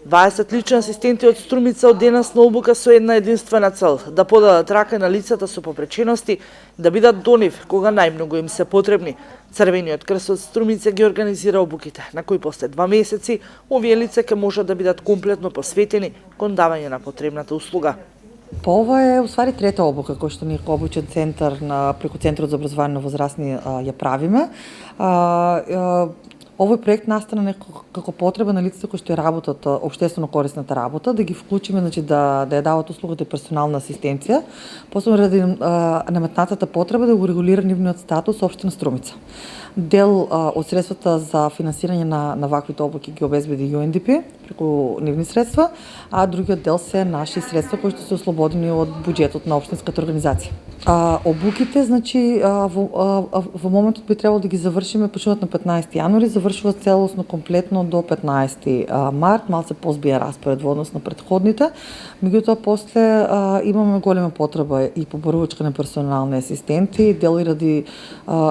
20 лични асистенти од Струмица од денес на обука со една единствена цел – да подадат рака на лицата со попречености, да бидат до нив кога најмногу им се потребни. Црвениот крст од Струмица ги организира обуките, на кои после 2 месеци овие лица ќе можат да бидат комплетно посветени кон давање на потребната услуга. Ова е усвари трета обука која што ние како обучен центар преку Центарот за образование на возрастни ја правиме. Овој проект настана како потреба на лицата кои што работат општествено корисната работа, да ги вклучиме, значи да ја дават услугата персонална асистенција, посебно ради наметнатата потреба да го регулира нивниот статус општина Струмица. Дел од средствата за финансирање на ваквите обуки ги обезбеди UNDP преку нивни средства, а другиот дел се наши средства кои што се ослободени од буџетот на општинската организација. Обуките, значи, во моментот би требало да ги завршиме, почнуваат на 15 јануари, завршуваат целосно комплетно до 15 март, малце позбија распоред во однос на претходните, меѓутоа после имаме голема потреба и побарувачка на персонални асистенти, дел и ради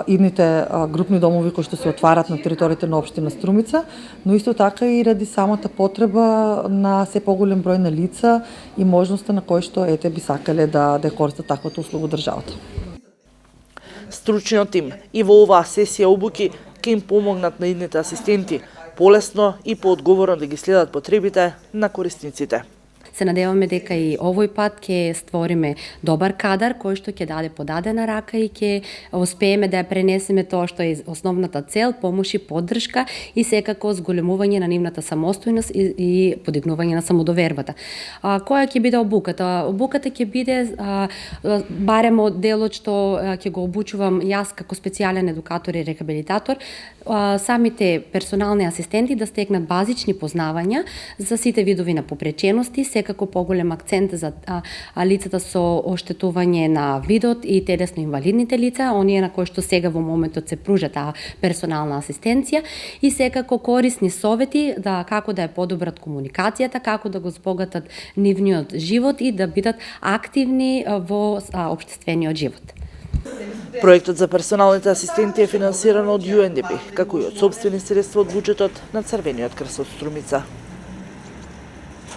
идните групни домови кои што се отварат на територијата на општина Струмица, но исто така и ради самата потреба на се поголем број на лица и можноста на кои што би сакале да користат таквата услуга државата. Стручниот тим и во оваа сесија обуки ќе им помогнат на идните асистенти полесно и поодговорно да ги следат потребите на корисниците. Се надеваме дека и овој пат ќе створиме добар кадар кој што ќе даде подадена рака и ќе успееме да ја пренесеме тоа што е основната цел, помош и поддршка и секако зголемување на нивната самостојност и подигнување на самодовербата. Која ќе биде обуката? Обуката ќе биде барем од делот што ќе го обучувам јас како специјален едукатор и рехабилитатор, самите персонални асистенти да стекнат базични познавања за сите видови на попречености, секако поголем акцент за лицата со оштетување на видот и телесно инвалидните лица, оние на кои што сега во моментот се пружа таа персонална асистенција и секако корисни совети како да ја подобрат комуникацијата, како да го збогатат нивниот живот и да бидат активни во општествениот живот. Проектот за персоналните асистенти е финансиран од UNDP, како и од сопствени средства од буџетот на Црвениот крст од Струмица.